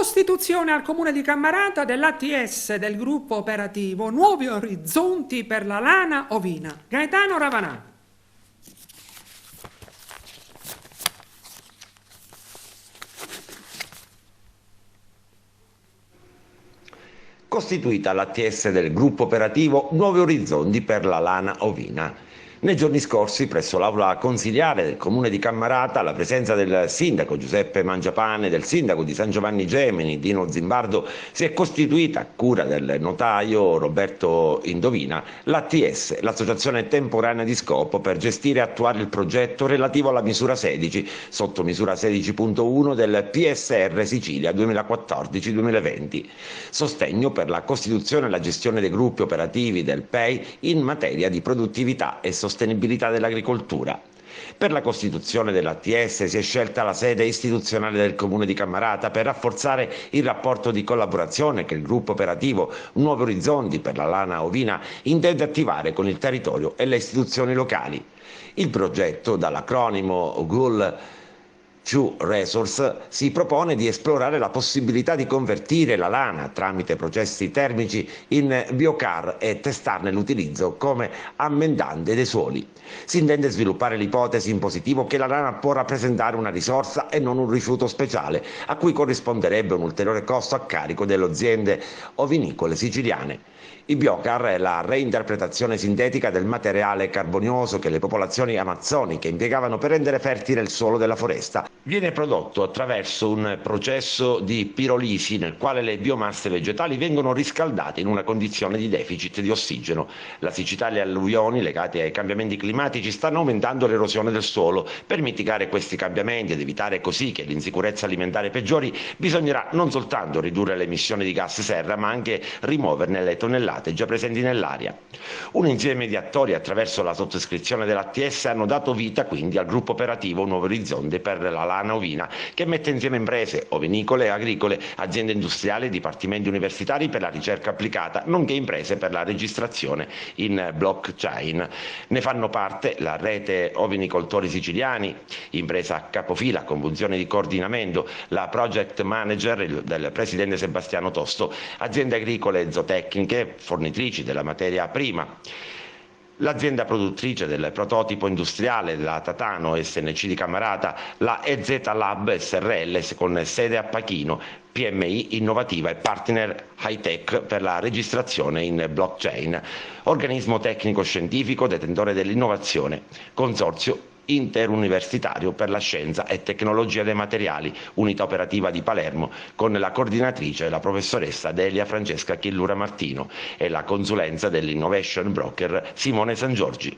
Costituzione al Comune di Cammarata dell'ATS del gruppo operativo Nuovi Orizzonti per la lana ovina. Gaetano Ravanà. Costituita l'ATS del gruppo operativo Nuovi Orizzonti per la lana ovina. Nei giorni scorsi, presso l'aula consiliare del comune di Cammarata, alla presenza del sindaco Giuseppe Mangiapane e del sindaco di San Giovanni Gemini, Dino Zimbardo, si è costituita, a cura del notaio Roberto Indovina, l'ATS, l'associazione temporanea di scopo per gestire e attuare il progetto relativo alla misura 16, sotto misura 16.1 del PSR Sicilia 2014-2020, sostegno per la costituzione e la gestione dei gruppi operativi del PEI in materia di produttività e sostenibilità dell'agricoltura. Per la costituzione dell'ATS si è scelta la sede istituzionale del Comune di Cammarata per rafforzare il rapporto di collaborazione che il gruppo operativo Nuovi Orizzonti per la lana ovina intende attivare con il territorio e le istituzioni locali. Il progetto, dall'acronimo GUL Resource, si propone di esplorare la possibilità di convertire la lana tramite processi termici in biocar e testarne l'utilizzo come ammendante dei suoli. Si intende sviluppare l'ipotesi in positivo che la lana può rappresentare una risorsa e non un rifiuto speciale, a cui corrisponderebbe un ulteriore costo a carico delle aziende ovinicole siciliane. Il biocar è la reinterpretazione sintetica del materiale carbonioso che le popolazioni amazzoniche impiegavano per rendere fertile il suolo della foresta. Viene prodotto attraverso un processo di pirolisi nel quale le biomasse vegetali vengono riscaldate in una condizione di deficit di ossigeno. La siccità e le alluvioni legate ai cambiamenti climatici stanno aumentando l'erosione del suolo. Per mitigare questi cambiamenti ed evitare così che l'insicurezza alimentare peggiori, bisognerà non soltanto ridurre le emissioni di gas serra, ma anche rimuoverne le tonnellate già presenti nell'aria. Un insieme di attori, attraverso la sottoscrizione dell'ATS, hanno dato vita quindi al gruppo operativo Nuovo Orizzonte per la lana ovina, che mette insieme imprese ovinicole e agricole, aziende industriali e dipartimenti universitari per la ricerca applicata, nonché imprese per la registrazione in blockchain. Ne fanno parte la rete ovinicoltori siciliani, impresa capofila con funzione di coordinamento, la project manager del presidente Sebastiano Tosto, aziende agricole e zootecniche, fornitrici della materia prima, l'azienda produttrice del prototipo industriale della Tatano SNC di Cammarata, la EZ Lab SRL con sede a Pachino, PMI innovativa e partner high tech per la registrazione in blockchain, organismo tecnico scientifico detentore dell'innovazione, consorzio interuniversitario per la scienza e tecnologia dei materiali, unità operativa di Palermo, con la coordinatrice la professoressa Delia Francesca Chillura Martino e la consulenza dell'innovation broker Simone Sangiorgi.